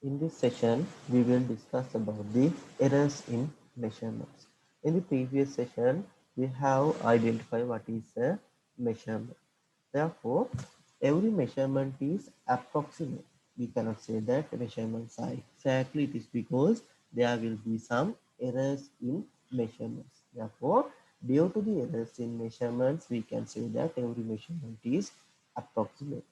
In this session, we will discuss about the errors in measurements. In the previous session, we have identified what is a measurement. Therefore, every measurement is approximate. We cannot say that measurements are exactly. It is because there will be some errors in measurements. Therefore, due to the errors in measurements, we can say that every measurement is approximate.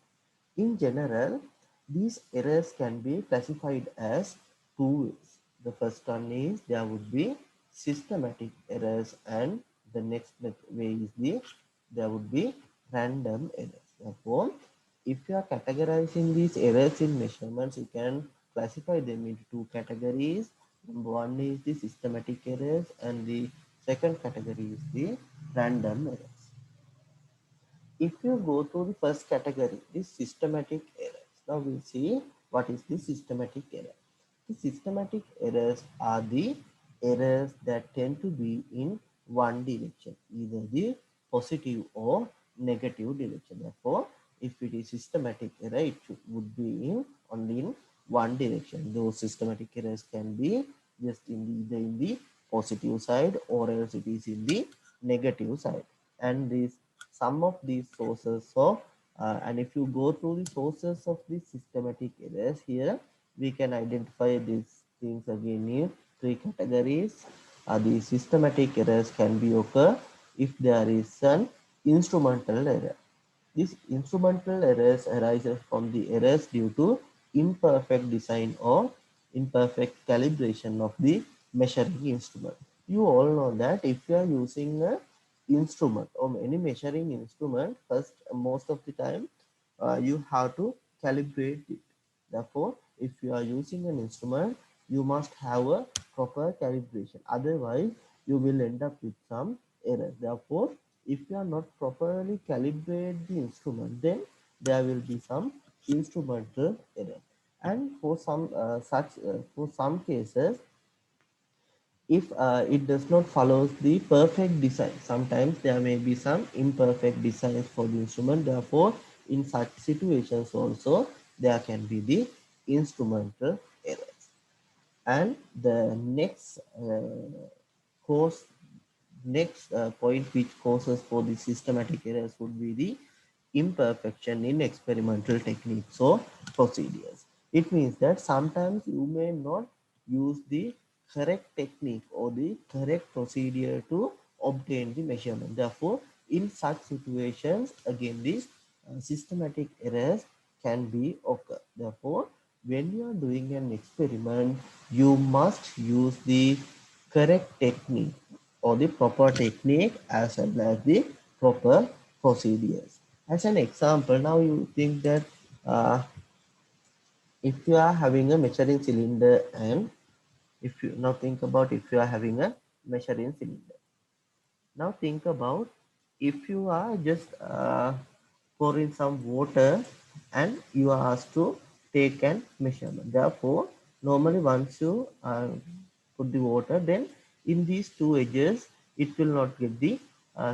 In general, these errors can be classified as two ways. The first one is there would be systematic errors, and the next way is there would be random errors. Therefore, if you are categorizing these errors in measurements, you can classify them into two categories. Number one is the systematic errors, and the second category is the random errors. If you go to the first category, the systematic errors. Now we'll see what is the systematic error. The systematic errors are the errors that tend to be in one direction, either the positive or negative direction. Therefore, if it is systematic error, it would be in only in one direction. Those systematic errors can be just either in the positive side or else it is in the negative side. And these some of these sources of and if you go through the sources of the systematic errors here, we can identify these things again in three categories. The systematic errors can be occur if there is an instrumental error. These instrumental errors arises from the errors due to imperfect design or imperfect calibration of the measuring instrument. You all know that if you are using a instrument or any measuring instrument, first most of the time you have to calibrate it. Therefore, if you are using an instrument, you must have a proper calibration. Otherwise, you will end up with some errors. Therefore, if you are not properly calibrate the instrument, then there will be some instrumental error. And for some cases, if it does not follow the perfect design, sometimes there may be some imperfect designs for the instrument. Therefore, in such situations also there can be the instrumental errors. And the cause next point which causes for the systematic errors would be the imperfection in experimental techniques or procedures. It means that sometimes you may not use the correct technique or the correct procedure to obtain the measurement. Therefore, in such situations, again, these systematic errors can be occur. Therefore, when you are doing an experiment, you must use the correct technique or the proper technique as well as the proper procedures. As an example, now you think that uh, if you are having a measuring cylinder, and if you now think about if you are having a measuring cylinder. Now think about if you are just pouring some water and you are asked to take an measurement. Therefore, normally once you put the water, then in these two edges, it will not get the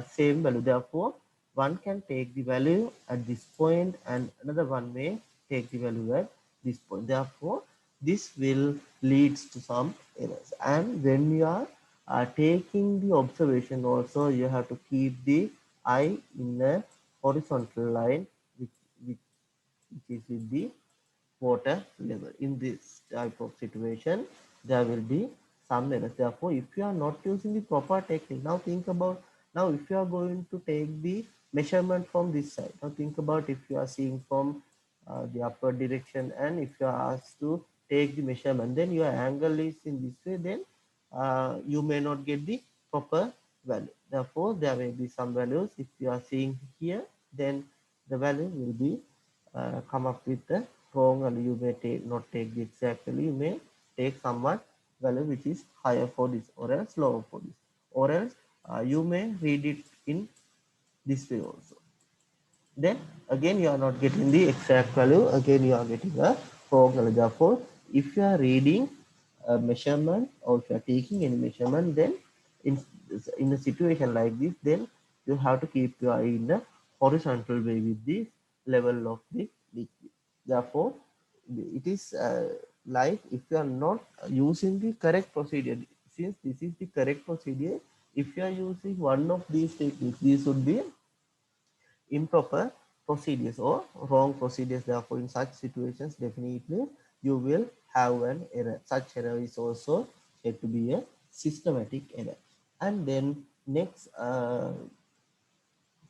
same value. Therefore, one can take the value at this point and another one may take the value at this point. Therefore, this will leads to some errors. And when you are taking the observation also, you have to keep the eye in a horizontal line which, which, which is with the water level. In this type of situation, there will be some errors. Therefore, if you are not using the proper technique, now think about, now if you are going to take the measurement from this side, now think about if you are seeing from the upper direction, and if you are asked to take the measurement, then your angle is in this way, then you may not get the proper value. Therefore, there may be some values. If you are seeing here, then the value will be come up with the wrong, and you may not take the exact value. You may take somewhat value which is higher for this or else lower for this, or else you may read it in this way also. Then again you are not getting the exact value, again you are getting a wrong value. Therefore, if you are reading a measurement or if you are taking any measurement, then in in a situation like this, then you have to keep your eye in the horizontal way with the level of the liquid. Therefore, it is like if you are not using the correct procedure, since this is the correct procedure, if you are using one of these techniques, these would be improper procedures or wrong procedures. Therefore, in such situations, definitely you will have an error. Such error is also said to be a systematic error. And then next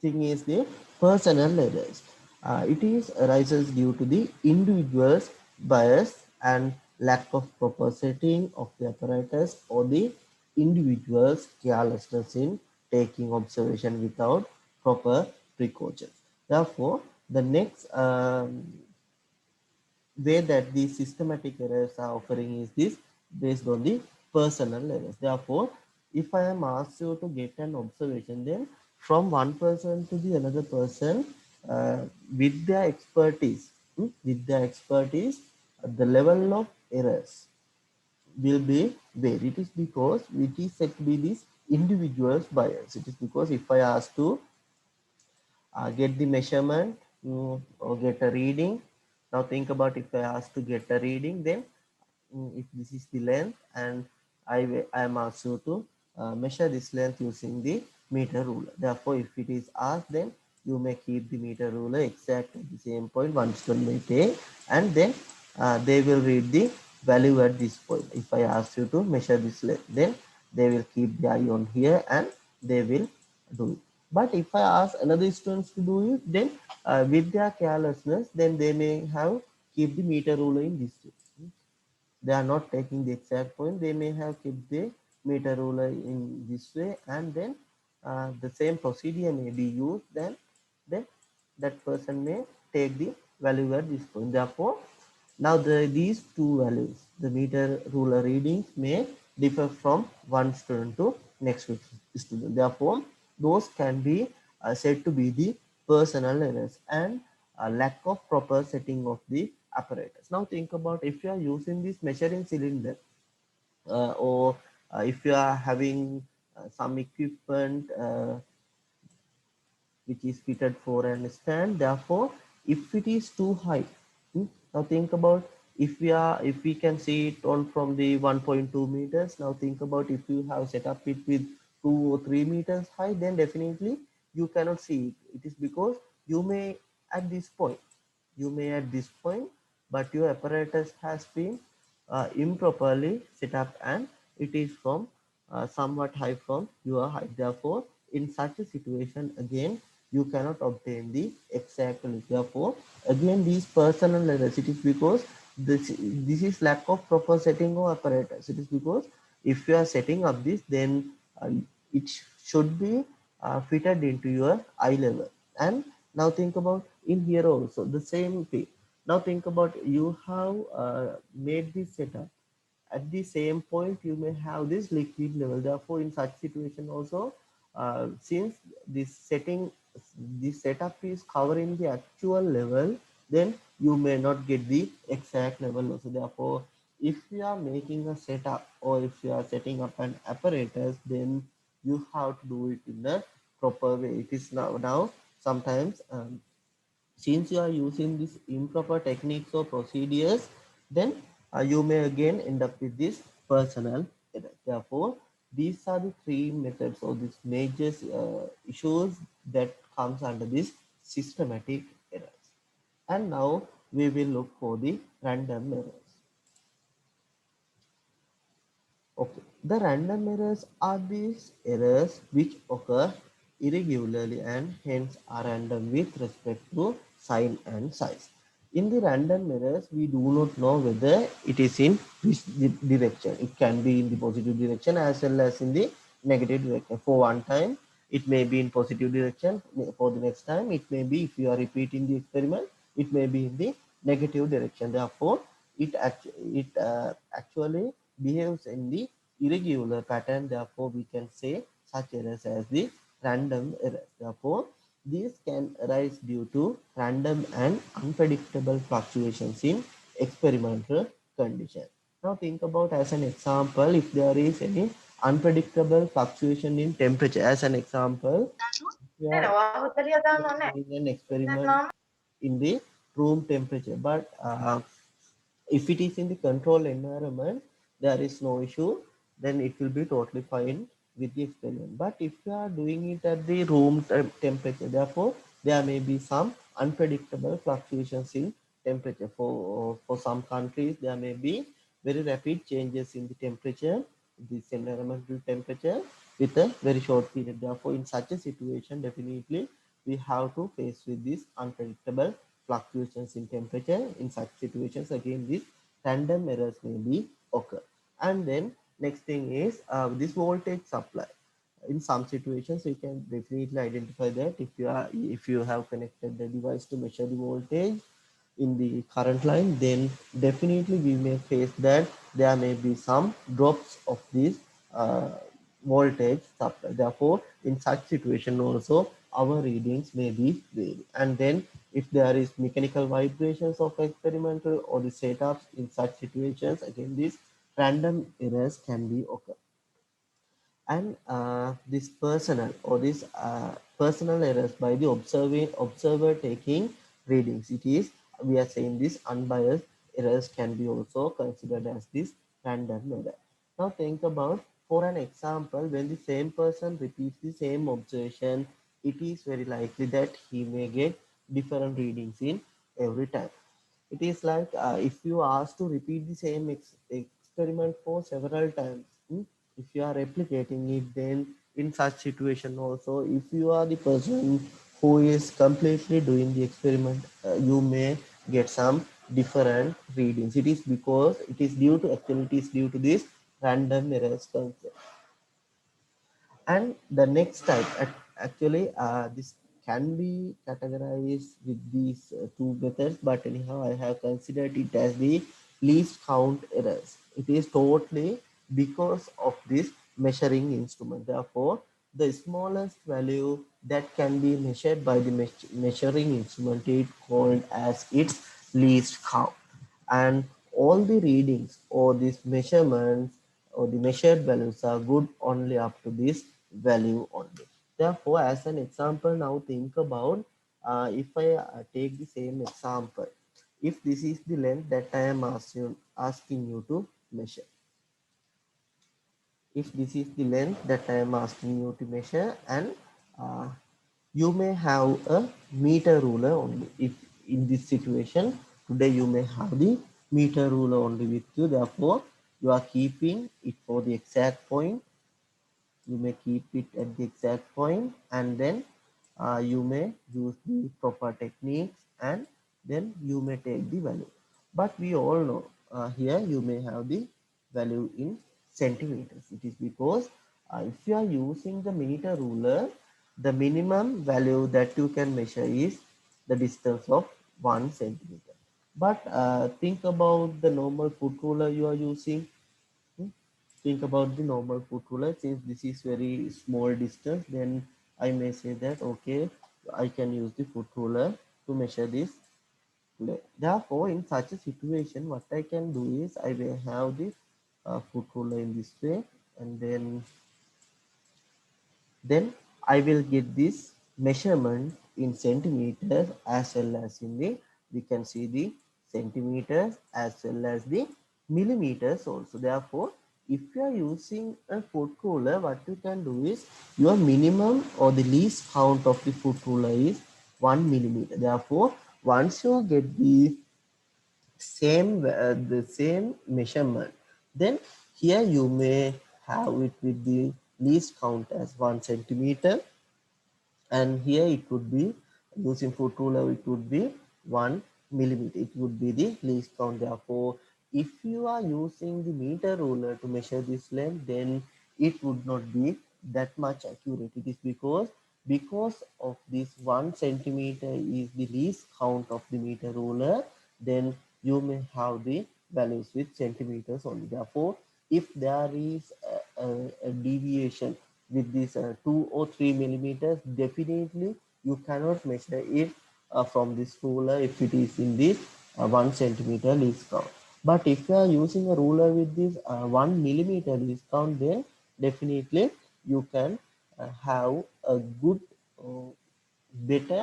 thing is the personal errors. It is arises due to the individual's bias and lack of proper setting of the apparatus or the individual's carelessness in taking observation without proper precautions. Therefore, the next way that the systematic errors are occurring is this based on the personal errors. Therefore, if I am asked you to get an observation, then from one person to the another person, with their expertise, the level of errors will be where it is because it is said to be this individual's bias. It is because if I ask to get the measurement or get a reading. Now think about if I ask to get a reading, then if this is the length and I am asked you to measure this length using the meter ruler. Therefore, if it is asked, then you may keep the meter ruler exact at the same point one student may take, and then they will read the value at this point. If I ask you to measure this length, then they will keep the eye on here and they will do it. But if I ask another students to do it, then with their carelessness, then they may have keep the meter ruler in this way. They are not taking the exact point. They may have kept the meter ruler in this way, and then the same procedure may be used. Then that person may take the value at this point. Therefore, now these two values, the meter ruler readings may differ from one student to next student. Therefore, those can be said to be the personal errors and lack of proper setting of the apparatus. Now think about if you are using this measuring cylinder or if you are having some equipment which is fitted for an stand. Therefore, if it is too high, now think about if we can see it on from the 1.2 meters. Now think about if you have set up it with 2 or 3 meters high, then definitely you cannot see it. It is because you may at this point, but your apparatus has been improperly set up and it is from somewhat high from your height. Therefore, in such a situation, again, you cannot obtain the exact value. Therefore, again, these personal errors, it is because this is lack of proper setting of apparatus. It is because if you are setting up this, then it should be fitted into your eye level. And now think about in here also the same thing. Now think about you have made this setup at the same point you may have this liquid level. Therefore, in such situation also, since this setting, this setup is covering the actual level, then you may not get the exact level also. Therefore, if you are making a setup or if you are setting up an apparatus, then you have to do it in the proper way. It is now sometimes since you are using these improper techniques or procedures, then you may again end up with this personal error. Therefore, these are the three methods or these major issues that comes under this systematic errors. And now we will look for the random errors. Okay, the random errors are these errors which occur irregularly and hence are random with respect to sign and size. In the random errors, we do not know whether it is in which direction. It can be in the positive direction as well as in the negative direction. For one time, it may be in positive direction. For the next time, it may be, if you are repeating the experiment, it may be in the negative direction. Therefore, it actually behaves in the irregular pattern. Therefore, we can say such errors as the random errors. Therefore, these can arise due to random and unpredictable fluctuations in experimental conditions. Now think about as an example, if there is any unpredictable fluctuation in temperature. As an example, we are doing an experiment in the room temperature, but If it is in the controlled environment, there is no issue, then it will be totally fine with the experiment. But if you are doing it at the room temperature, therefore there may be some unpredictable fluctuations in temperature. For some countries, there may be very rapid changes in the temperature, this environmental temperature, with a very short period. Therefore, in such a situation, definitely we have to face with these unpredictable fluctuations in temperature. In such situations, again, these random errors may be occur. And then next thing is this voltage supply. In some situations, you can definitely identify that if you have connected the device to measure the voltage in the current line, then definitely we may face that there may be some drops of this uh, voltage supply. Therefore, in such situation also our readings may be varied. And then if there is mechanical vibrations of experimental or the setups, in such situations, again these random errors can be occur. And this personal or this personal errors by the observer taking readings, it is, we are saying this unbiased errors can be also considered as this random error. Now think about, for an example, when the same person repeats the same observation, it is very likely that he may get different readings in every time. It is like if you ask to repeat the same experiment for several times, if you are replicating it, then in such situation also, if you are the person who is completely doing the experiment, you may get some different readings. It is because it is due to, actually it is due to this random errors concept. And the next type, actually, this can be categorized with these two methods, but anyhow, I have considered it as the least count errors. It is totally because of this measuring instrument. Therefore, the smallest value that can be measured by the measuring instrument is called as its least count. And all the readings or these measurements or the measured values are good only up to this value only. Therefore, as an example, now think about if I take the same example, if this is the length that I am asking you to measure, if this is the length that I am asking you to measure, and uh, you may have a meter ruler only. If in this situation, today you may have the meter ruler only with you, therefore you are keeping it for the exact point, you may keep it at the exact point, and then you may use the proper techniques, and then you may take the value. But we all know here you may have the value in centimeters. It is because if you are using the meter ruler, the minimum value that you can measure is the distance of 1 centimeter. But think about the normal foot ruler you are using. Hmm? Think about the normal foot ruler. Since this is very small distance, then I may say that okay, I can use the foot ruler to measure this. Therefore, in such a situation, what I can do is I will have this foot ruler in this way, and then I will get this measurement in centimeters as well as in the, we can see the centimeters as well as the millimeters also. Therefore, if you are using a foot ruler, what you can do is your minimum or the least count of the foot ruler is 1 millimeter. Therefore, once you get the same measurement, then here you may have it with the least count as 1 centimeter, and here it would be, using foot ruler, it would be 1 millimeter. It would be the least count. Therefore, if you are using the meter ruler to measure this length, then it would not be that much accurate. It is because of this 1 centimeter is the least count of the meter ruler, then you may have the values with centimeters only. Therefore, if there is a deviation with this 2 or 3 millimeters, definitely you cannot measure it from this ruler if it is in this 1 centimeter least count. But if you are using a ruler with this 1 millimeter least count, then definitely you can have a good uh, better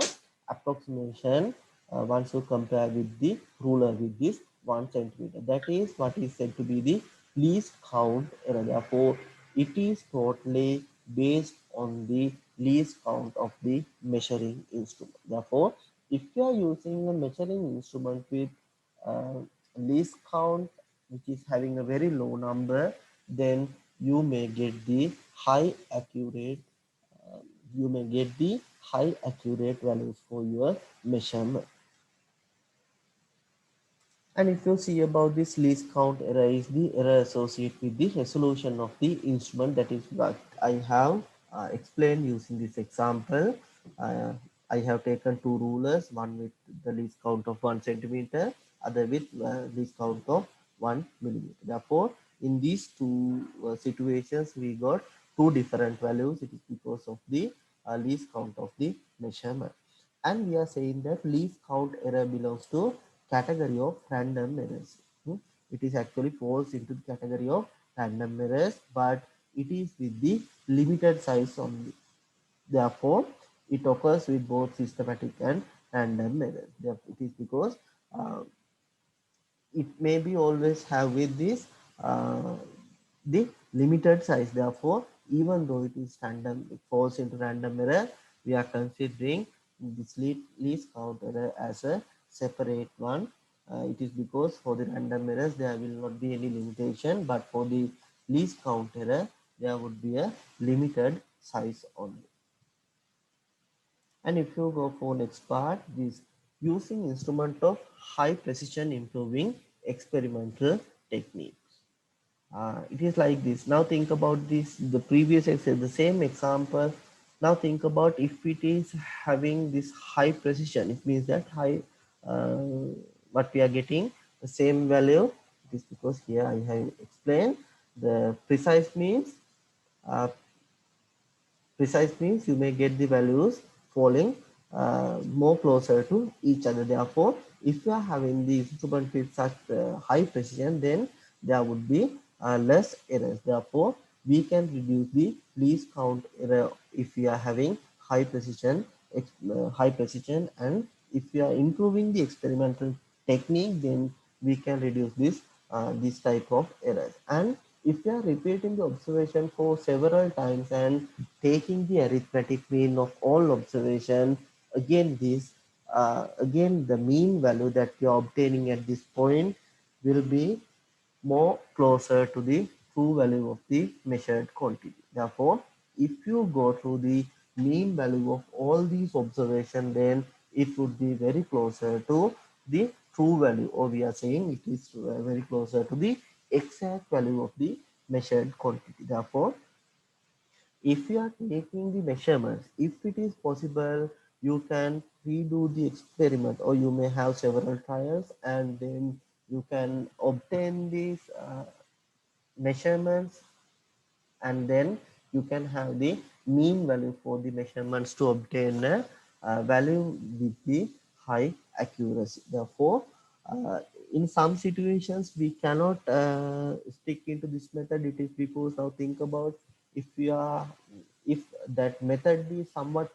approximation once you compare with the ruler with this 1 centimeter. That is what is said to be the least count error. Therefore, it is totally based on the least count of the measuring instrument. Therefore, if you are using a measuring instrument with uh, least count which is having a very low number, then you may get the high accurate uh, you may get the high accurate values for your measurement. And if you see about this least count error is the error associated with the resolution of the instrument. That is what I have explained using this example. Uh, I have taken two rulers, one with the least count of 1 centimeter, other with least count of 1 millimeter. Therefore, in these two situations, we got two different values. It is because of the least count of the measurement. And we are saying that least count error belongs to category of random errors. It is actually falls into the category of random errors, but it is with the limited size only. Therefore, it occurs with both systematic and random errors. It is because uh, it may be always have with this uh, the limited size. Therefore, even though it is random, it falls into random error, we are considering this least count error as a separate one. It is because for the random errors there will not be any limitation, but for the least count error there would be a limited size only. And if you go for next part, this using instrument of high precision improving experimental techniques. It is like this. Now think about this, the previous example, the same example. Now think about if it is having this high precision, it means that high, uh, what we are getting, the same value. It is because here I have explained the precise means uh, precise means you may get the values falling more closer to each other. Therefore, if you are having the instrument with such high precision, then there would be less errors. Therefore, we can reduce the least count error if we are having high precision, and if we are improving the experimental technique, then we can reduce this type of errors. And if we are repeating the observation for several times and taking the arithmetic mean of all observation, again again the mean value that you are obtaining at this point will be more closer to the true value of the measured quantity. Therefore, if you go through the mean value of all these observations, then it would be very closer to the true value, or we are saying it is very closer to the exact value of the measured quantity. Therefore, if you are taking the measurements, if it is possible, you can redo the experiment, or you may have several trials, and then you can obtain these measurements, and then you can have the mean value for the measurements to obtain a value with the high accuracy. Therefore, uh, in some situations we cannot stick into this method. It is because now think about if we are if that method is somewhat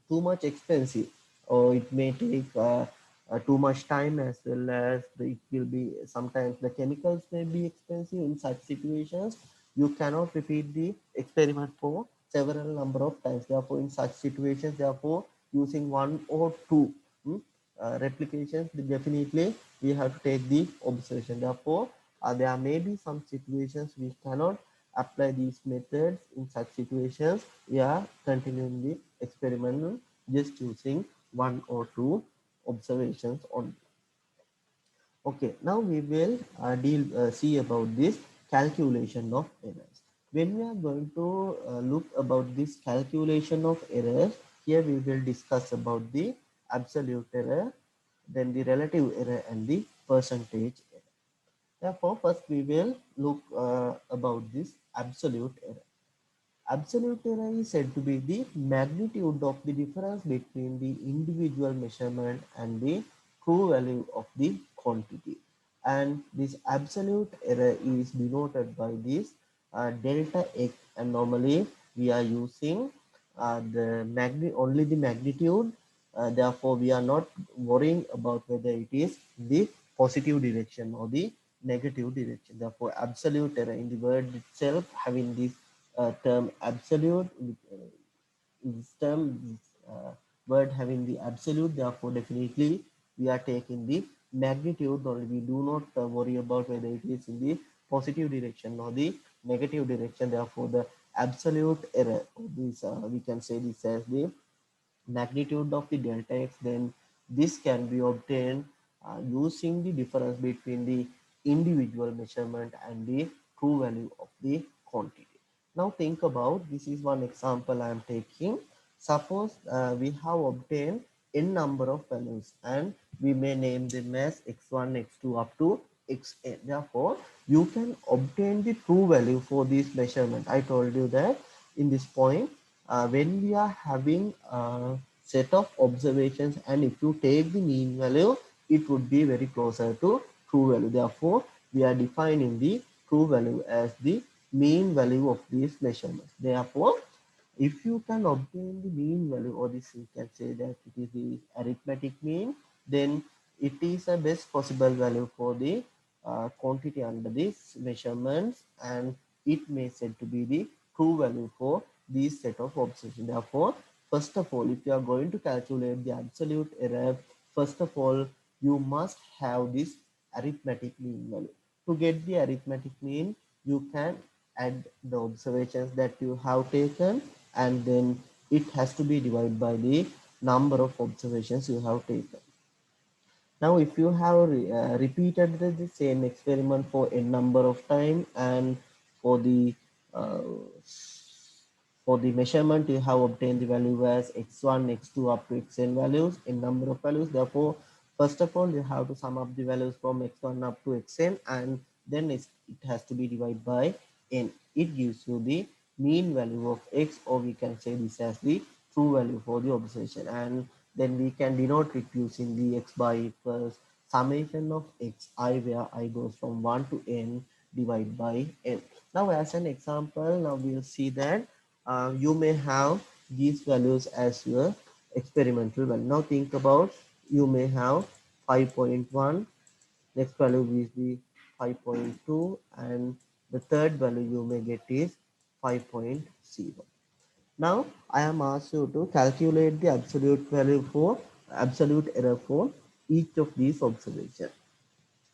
too much expensive, or it may take too much time, as well as it will be sometimes the chemicals may be expensive. In such situations, you cannot repeat the experiment for several number of times. Therefore, in such situations, therefore, using one or two replications, definitely we have to take the observation. Therefore, there may be some situations we cannot apply these methods. In such situations, we are continuing the experiment just using one or two observations only. Okay, now we will see about this calculation of errors. When we are going to look about this calculation of errors, here we will discuss about the absolute error, then the relative error, and the percentage error. Therefore, first we will look about this absolute error. Absolute error is said to be the magnitude of the difference between the individual measurement and the true value of the quantity. And this absolute error is denoted by this delta x, and normally we are using only the magnitude. Therefore, we are not worrying about whether it is the positive direction or the negative direction. Therefore, absolute error in the word itself having this term absolute, this term, this word having the absolute, therefore definitely we are taking the magnitude, or we do not worry about whether it is in the positive direction or the negative direction. Therefore, the absolute error, this we can say this as the magnitude of the delta x, then this can be obtained using the difference between the individual measurement and the true value of the quantity. Now think about, this is one example I am taking. Suppose we have obtained n number of values and we may name them as x1, x2 up to xn. Therefore, you can obtain the true value for this measurement. I told you that in this point, when we are having a set of observations and if you take the mean value, it would be very closer to true value. Therefore, we are defining the true value as the mean value of these measurements. Therefore, if you can obtain the mean value, or this you can say that it is the arithmetic mean, then it is a best possible value for the quantity under these measurements, and it may said to be the true value for these set of observations. Therefore, first of all, if you are going to calculate the absolute error, first of all, you must have this arithmetic mean value. To get the arithmetic mean, you can add the observations that you have taken, and then it has to be divided by the number of observations you have taken. Now, if you have repeated the same experiment for a number of time, and for the uh, for the measurement, you have obtained the value as x1, x2 up to xn values in number of values. Therefore, first of all, you have to sum up the values from x1 up to xn, and then it has to be divided by n. It gives you the mean value of x, or we can say this as the true value for the observation. And then we can denote it using the x bar equals summation of xi, where I goes from 1 to n divided by n. Now, as an example, now we'll see that you may have these values as your experimental value. Now think about, you may have 5.1, next value is the 5.2, and the third value you may get is 5.0. Now I am asked you to calculate the absolute value for absolute error for each of these observations.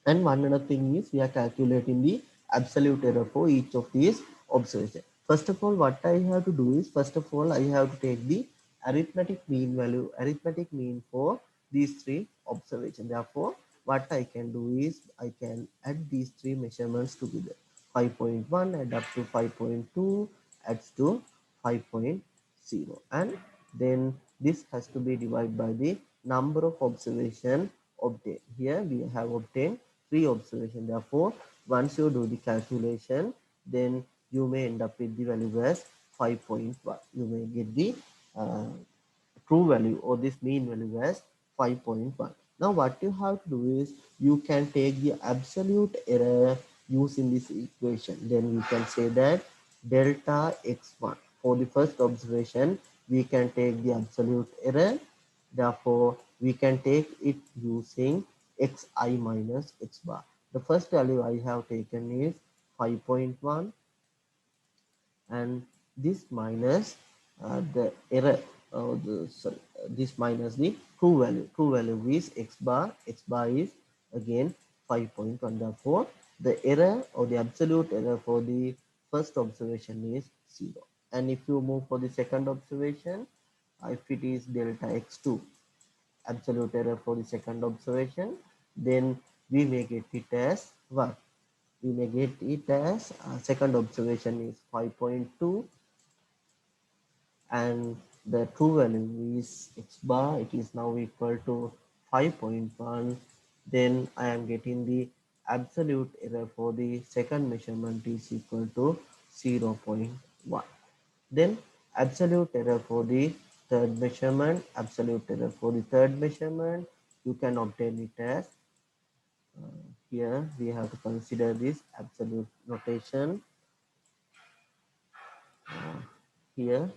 And one other thing is, we are calculating the absolute error for each of these observations. First of all, what I have to do is, first of all, I have to take the arithmetic mean value, arithmetic mean for these three observations. Therefore, what I can do is, I can add these three measurements together. 5.1 add up to 5.2 adds to 5.0, and then this has to be divided by the number of observation obtained. Here we have obtained three observation. Therefore, once you do the calculation, then you may end up with the value as 5.1. You may get the uh, true value, or this mean value as 5.1. Now what you have to do is, you can take the absolute error using this equation. Then we can say that delta x1 for the first observation, we can take the absolute error. Therefore, we can take it using xi minus x bar. The first value I have taken is 5.1, and this minus the error, this minus the true value. True value is x bar. X bar is again 5.1. Therefore, the error, or the absolute error for the first observation is 0. And if you move for the second observation, if it is delta x2, absolute error for the second observation, then we may get it as what? We may get it as second observation is 5.2, and the true value is x bar, it is now equal to 5.1. Then I am getting the absolute error for the second measurement is equal to 0.1. Then absolute error for the third measurement, absolute error for the third measurement, you can obtain it as here we have to consider this absolute notation. Here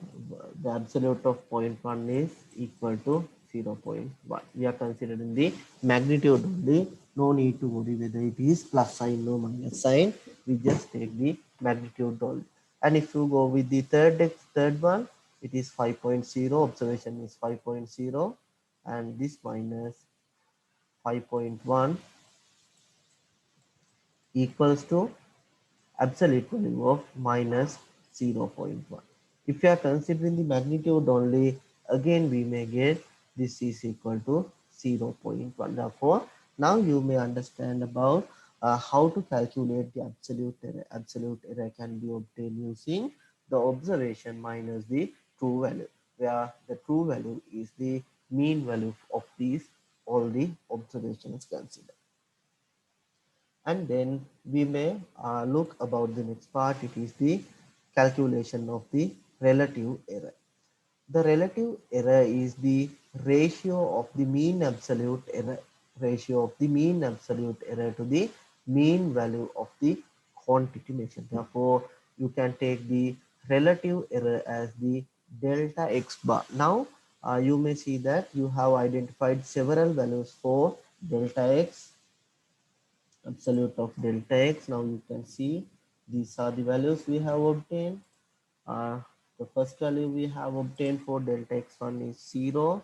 the absolute of 0.1 is equal to 0.1. We are considering the magnitude only. No need to worry whether it is plus sign or minus sign. We just take the magnitude only. And if you go with the third one, it is 5.0. Observation is 5.0, and this minus 5.1 equals to absolute value of minus 0.1. If you are considering the magnitude only, again we may get this is equal to 0.1. Therefore, now you may understand about how to calculate the absolute error. Absolute error can be obtained using the observation minus the true value, where the true value is the mean value of these all the observations considered. And then we may look about the next part. It is the calculation of the relative error. The relative error is the ratio of the mean absolute error, ratio of the mean absolute error to the mean value of the quantity measured. Therefore, you can take the relative error as the delta x bar. Now, you may see that you have identified several values for delta x, absolute of delta x. Now you can see these are the values we have obtained. The first value we have obtained for delta x1 is 0,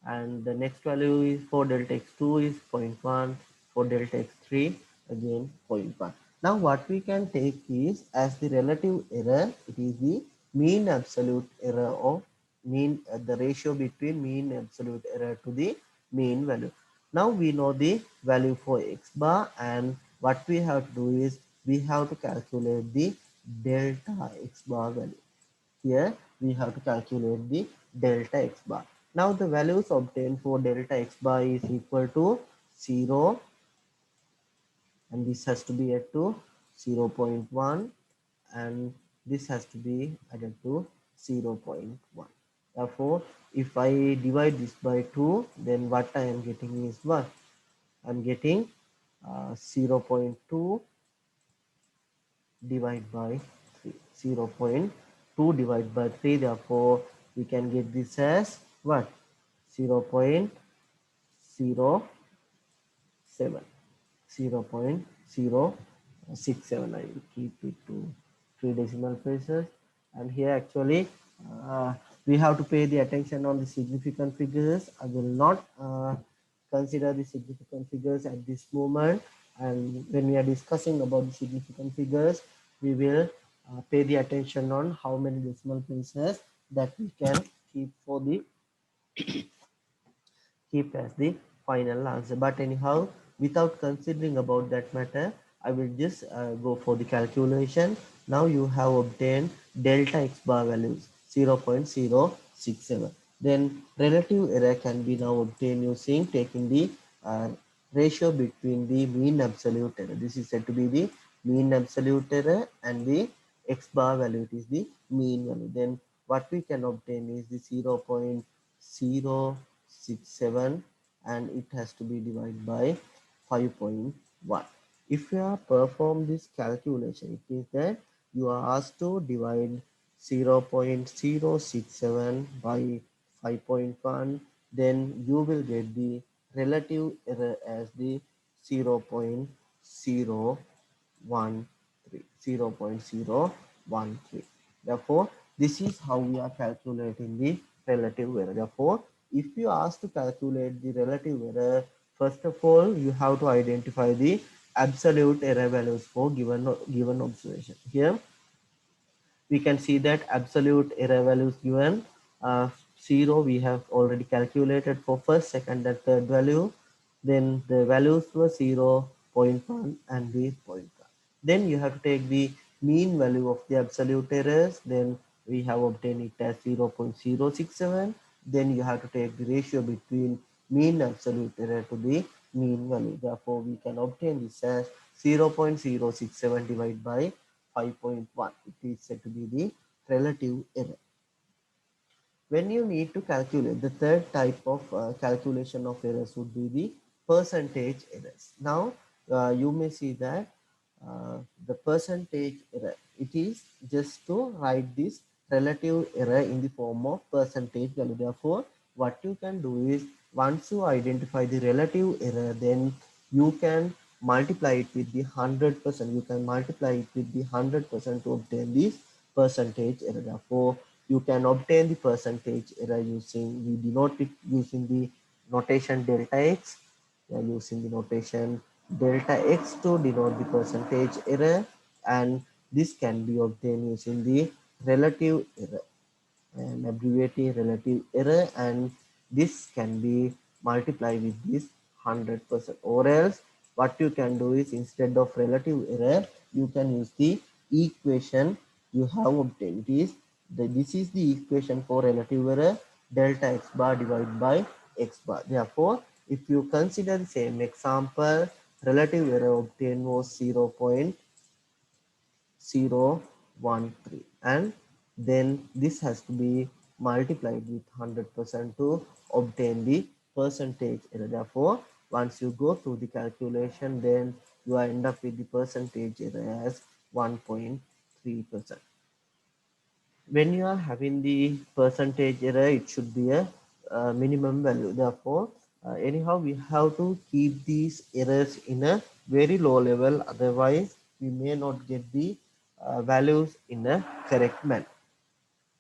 and the next value is for delta x2 is 0.1, for delta x3 again 0.1. Now what we can take is as the relative error, it is the mean absolute error of mean, the ratio between mean absolute error to the mean value. Now we know the value for x bar, and what we have to do is we have to calculate the delta x bar value. Here we have to calculate the delta x bar. Now the values obtained for delta x bar is equal to 0, and this has to be added to 0.1, and this has to be added to 0.1. Therefore, if I divide this by 2, then what I am getting is what? I am getting 0.2 divided by 3. 0.2 divided by 3. Therefore, we can get this as what? 0.07. 0.067. I will keep it to 3 decimal places. And here actually we have to pay the attention on the significant figures. I will not consider the significant figures at this moment, and when we are discussing about the significant figures, we will pay the attention on how many decimal places that we can keep for the keep as the final answer. But anyhow, without considering about that matter, I will just go for the calculation. Now you have obtained delta x bar values 0.067. Then relative error can be now obtained using taking the uh, ratio between the mean absolute error. This is said to be the mean absolute error, and the x bar value is the mean value. Then what we can obtain is the 0.067, and it has to be divided by 5.1. If you have performed this calculation, it means that you are asked to divide 0.067 by 5.1, then you will get the relative error as the 0.013. Therefore, this is how we are calculating the relative error. Therefore, if you are asked to calculate the relative error, first of all, you have to identify the absolute error values for given observation. Here, we can see that absolute error values given 0 we have already calculated for first, second and third value. Then the values were 0, 0.1 and the 0.1. Then you have to take the mean value of the absolute errors. Then we have obtained it as 0.067. Then you have to take the ratio between mean absolute error to the mean value. Therefore, we can obtain this as 0.067 divided by 5.1. It is said to be the relative error. When you need to calculate, the third type of calculation of errors would be the percentage errors. Now, you may see that the percentage error, it is just to write this relative error in the form of percentage value. Therefore, what you can do is once you identify the relative error, then you can multiply it with the 100%. You can multiply it with the 100% to obtain this percentage error. Therefore, you can obtain the percentage error using, we denote it using the notation delta x. We are using the notation delta x to denote the percentage error, and this can be obtained using the relative error and abbreviating relative error, and this can be multiplied with this 100%. Or else what you can do is, instead of relative error, you can use the equation you have obtained. This is the equation for relative error, delta x bar divided by x bar. Therefore, if you consider the same example, relative error obtained was 0.013, and then this has to be multiplied with 100% to obtain the percentage error. Therefore, once you go through the calculation, then you end up with the percentage error as 1.3%. When you are having the percentage error, it should be a minimum value. Therefore, anyhow, we have to keep these errors in a very low level, otherwise we may not get the values in a correct manner.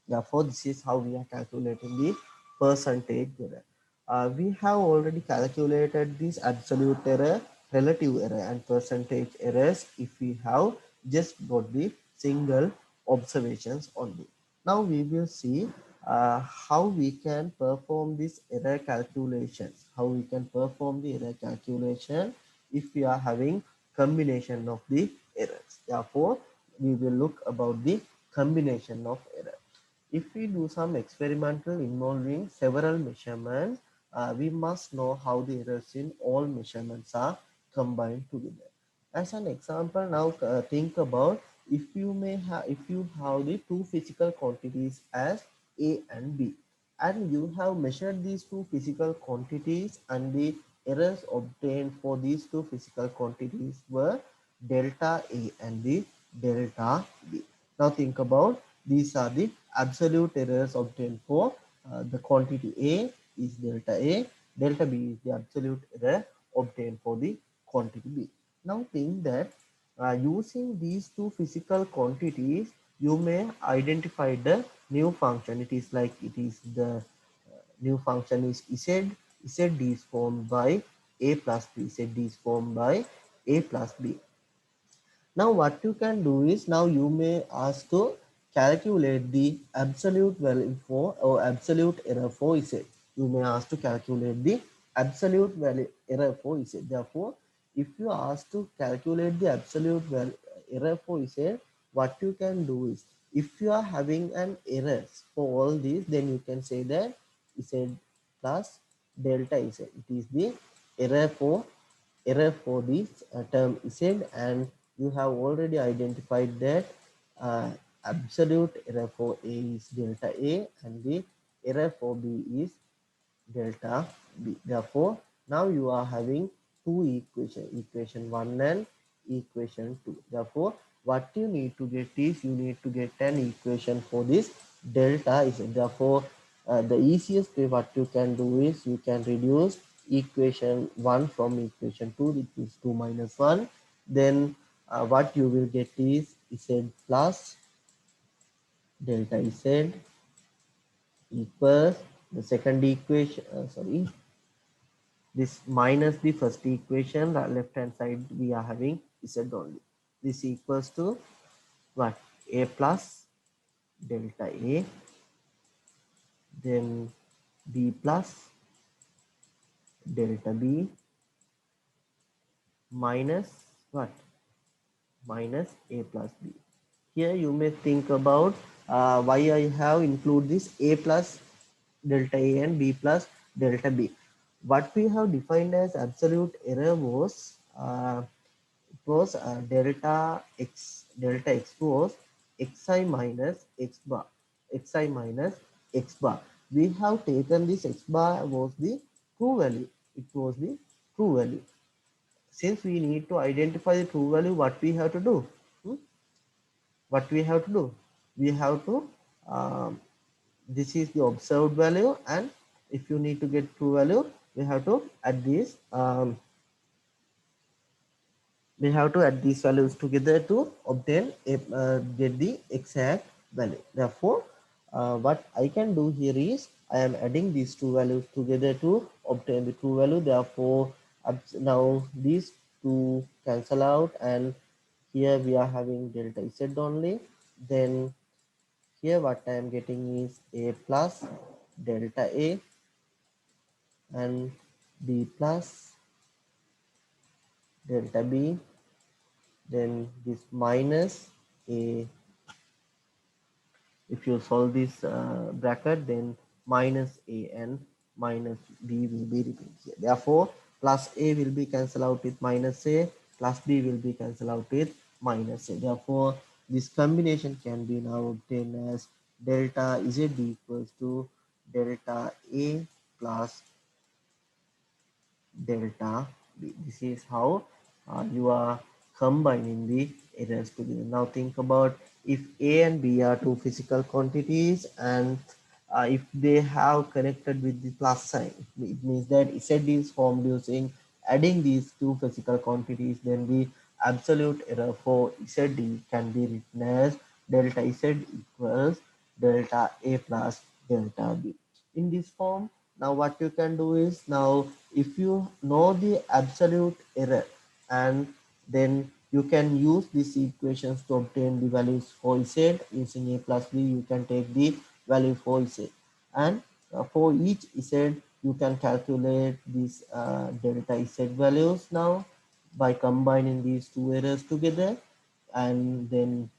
Therefore, this is how we are calculating the percentage error. We have already calculated this absolute error, relative error, and percentage errors if we have just got the single observations only. Now we will see how we can perform this error calculations, how we can perform the error calculation if we are having combination of the errors. Therefore, we will look about the combination of errors. If we do some experimental involving several measurements, we must know how the errors in all measurements are combined together. As an example, now think about if you have the two physical quantities as A and B, and you have measured these two physical quantities, and the errors obtained for these two physical quantities were delta A and the delta B. Now think about, these are the absolute errors obtained for the quantity A is delta A, delta B is the absolute error obtained for the quantity B. Now think that using these two physical quantities, you may identify the new function. It is like, it is the new function is Z. Z is formed by A plus B. Z is formed by A plus B. Now what you can do is, now you may ask to calculate the absolute value for, or absolute error for Z. You may ask to calculate the absolute value error for Z. Therefore, if you ask to calculate the absolute value error for Z, what you can do is, if you are having an error for all these, then you can say that Z plus delta Z. It is the error for this term Z, and you have already identified that absolute error for A is delta A, and the error for B is delta B. Therefore, now you are having two equations, equation 1 and equation 2. Therefore, what you need to get is, you need to get an equation for this delta is. Therefore, the easiest way what you can do is, you can reduce equation 1 from equation 2, which is 2 minus 1. Then what you will get is Z plus delta Z equals the second equation, this minus the first equation, the left hand side we are having Z only. This equals to what? A plus delta A, then B plus delta B minus what? Minus A plus B. Here you may think about why I have include this A plus delta A and B plus delta B. What we have defined as absolute error was delta x. Delta x was xi minus x bar. Xi minus x bar. We have taken this x bar was the true value. It was the true value. Since we need to identify the true value, what we have to do? What we have to do? We have to this is the observed value, and if you need to get true value, we have to add this we have to add these values together to obtain a get the exact value. Therefore, what I can do here is I am adding these two values together to obtain the true value. Therefore, now these two cancel out, and here we are having delta z only. Then here what I am getting is a plus delta a and b plus delta b, then this minus a. If you solve this bracket, then minus a and minus b will be repeated here. Therefore, plus a will be cancelled out with minus a, plus b will be cancelled out with minus a. Therefore, this combination can be now obtained as delta z equals to delta a plus delta b. This is how you are combining the errors together. Now think about if a and b are two physical quantities, and if they have connected with the plus sign, it means that z is formed using adding these two physical quantities. Then the absolute error for z can be written as delta z equals delta a plus delta b. In this form, now what you can do is, now if you know the absolute error, and then you can use these equations to obtain the values for z. Using a plus b, you can take the value for z, and for each z you can calculate these delta z values now by combining these two errors together. And then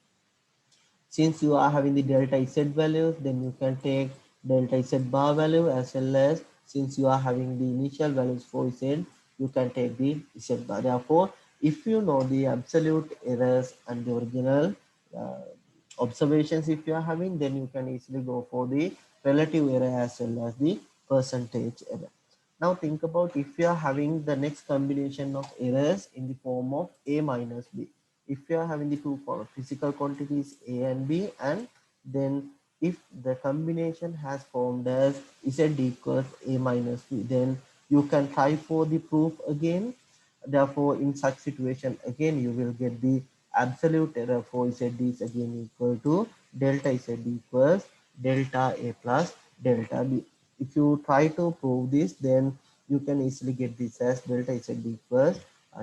since you are having the delta z values, then you can take delta z bar value, as well as since you are having the initial values for z, you can take the z bar. Therefore, if you know the absolute errors and the original uh, observations if you are having, then you can easily go for the relative error as well as the percentage error. Now think about if you are having the next combination of errors in the form of a minus b. If you are having the two physical quantities a and b, and then if the combination has formed as z equals a minus b, then you can try for the proof again. Therefore, in such situation, again you will get the absolute error for z is again equal to delta z equals delta a plus delta b. If you try to prove this, then you can easily get this as delta z equals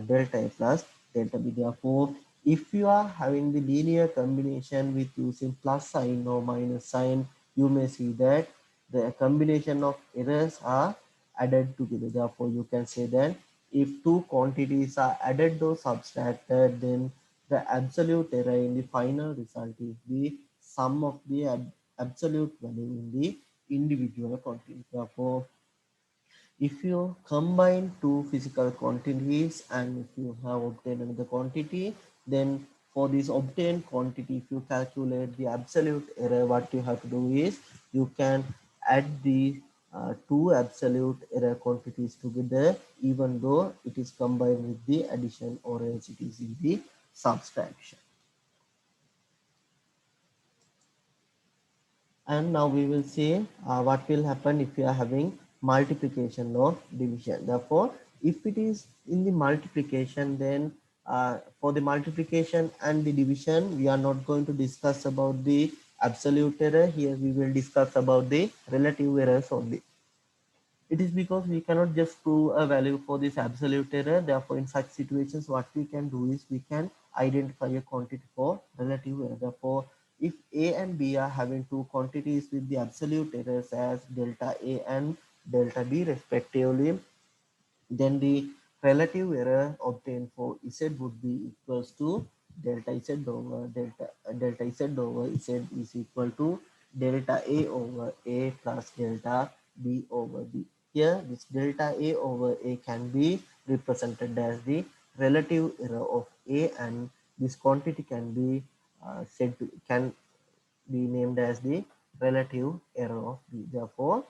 delta a plus delta b. Therefore, if you are having the linear combination with using plus sign or minus sign, you may see that the combination of errors are added together. Therefore, you can say that if two quantities are added or subtracted, then the absolute error in the final result is the sum of the absolute value in the individual quantity. Therefore, if you combine two physical quantities and if you have obtained another quantity, then for this obtained quantity, if you calculate the absolute error, what you have to do is you can add the two absolute error quantities together, even though it is combined with the addition or else it is in the subtraction. And now we will see what will happen if you are having multiplication or division. Therefore, if it is in the multiplication, then for the multiplication and the division, we are not going to discuss about the absolute error. Here we will discuss about the relative errors only. It is because we cannot just prove a value for this absolute error. Therefore, in such situations, what we can do is we can identify a quantity for relative error. Therefore, if A and B are having two quantities with the absolute errors as delta A and delta B respectively, then the relative error obtained for Z would be equals to delta Z over delta Z over Z is equal to delta A over A plus delta B over B. Here, this delta A over A can be represented as the relative error of A, and this quantity can be said to can be named as the relative error of B. Therefore,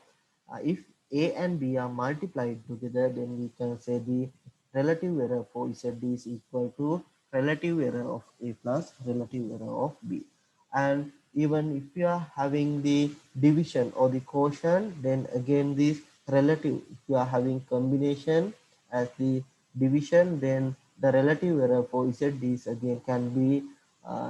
if A and B are multiplied together, then we can say the relative error for Z is equal to relative error of A plus relative error of B. And even if you are having the division or the quotient, then again this relative, if you are having combination as the division, then the relative error for ZDs again can be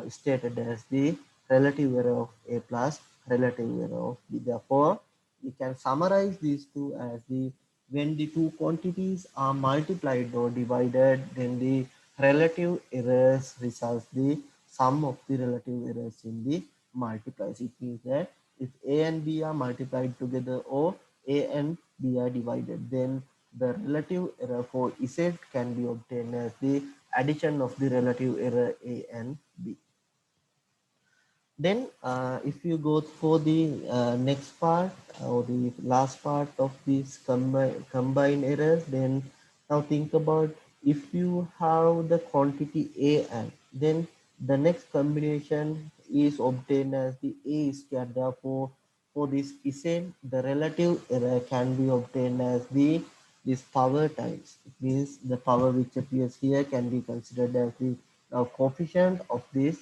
stated as the relative error of A plus relative error of B. Therefore, we can summarize these two as the when the two quantities are multiplied or divided, then the relative errors results the sum of the relative errors in the multipliers. It means that if A and B are multiplied together or A and B are divided, then the relative error for Z can be obtained as the addition of the relative error A and B. Then, if you go for the next part or the last part of this combined errors, then now think about if you have the quantity A and then the next combination is obtained as the A square. Therefore, for this Z, the relative error can be obtained as the this power times. It means the power which appears here can be considered as the coefficient of this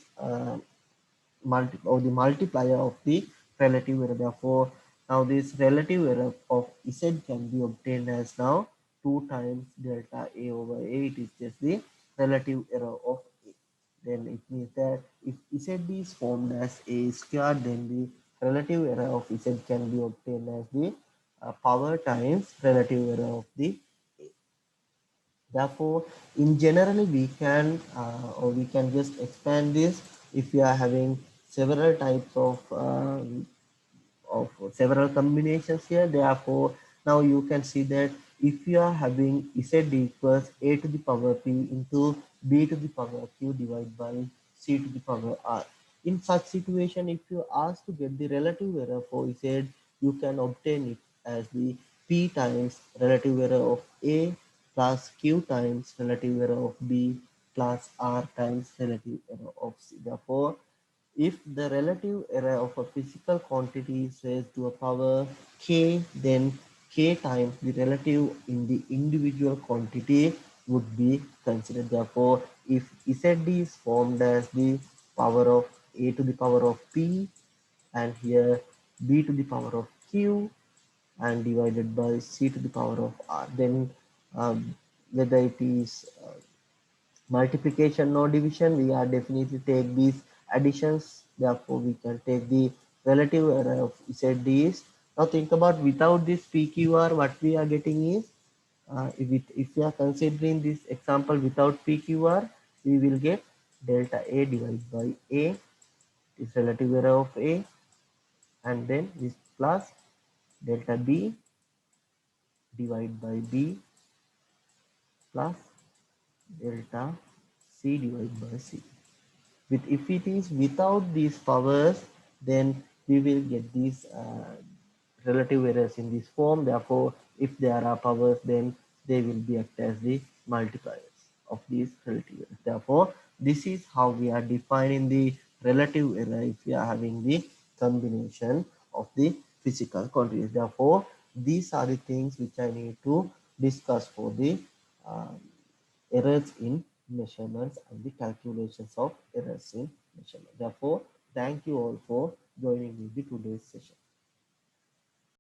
the multiplier of the relative error. Therefore, now this relative error of Z can be obtained as now 2 times delta A over A. It is just the relative error of A. Then it means that if Z is formed as A square, then the relative error of Z can be obtained as the power times relative error of the A. Therefore, in generally we can or we can just expand this if we are having several types of several combinations here. Therefore, now you can see that if you are having Z equals A to the power P into B to the power Q divided by C to the power R. In such situation, if you ask to get the relative error for Z, you can obtain it as the P times relative error of A plus Q times relative error of B plus R times relative error of C. Therefore, if the relative error of a physical quantity is raised to a power k, then k times the relative in the individual quantity would be considered. Therefore, if Z is formed as the power of a to the power of p and here b to the power of q and divided by c to the power of r, then whether it is multiplication or division, we are definitely take these additions. Therefore, we can take the relative error of Z is. Now think about without this PQR, what we are getting is, if we are considering this example without PQR, we will get delta A divided by A is relative error of A, and then this plus delta B divided by B plus delta C divided by C. If it is without these powers, then we will get these relative errors in this form. Therefore, if there are powers, then they will be act as the multipliers of these relative errors. Therefore, this is how we are defining the relative error if we are having the combination of the physical quantities. Therefore, these are the things which I need to discuss for the uh, errors in measurements and the calculations of errors in measurement. Therefore, thank you all for joining me in today's session.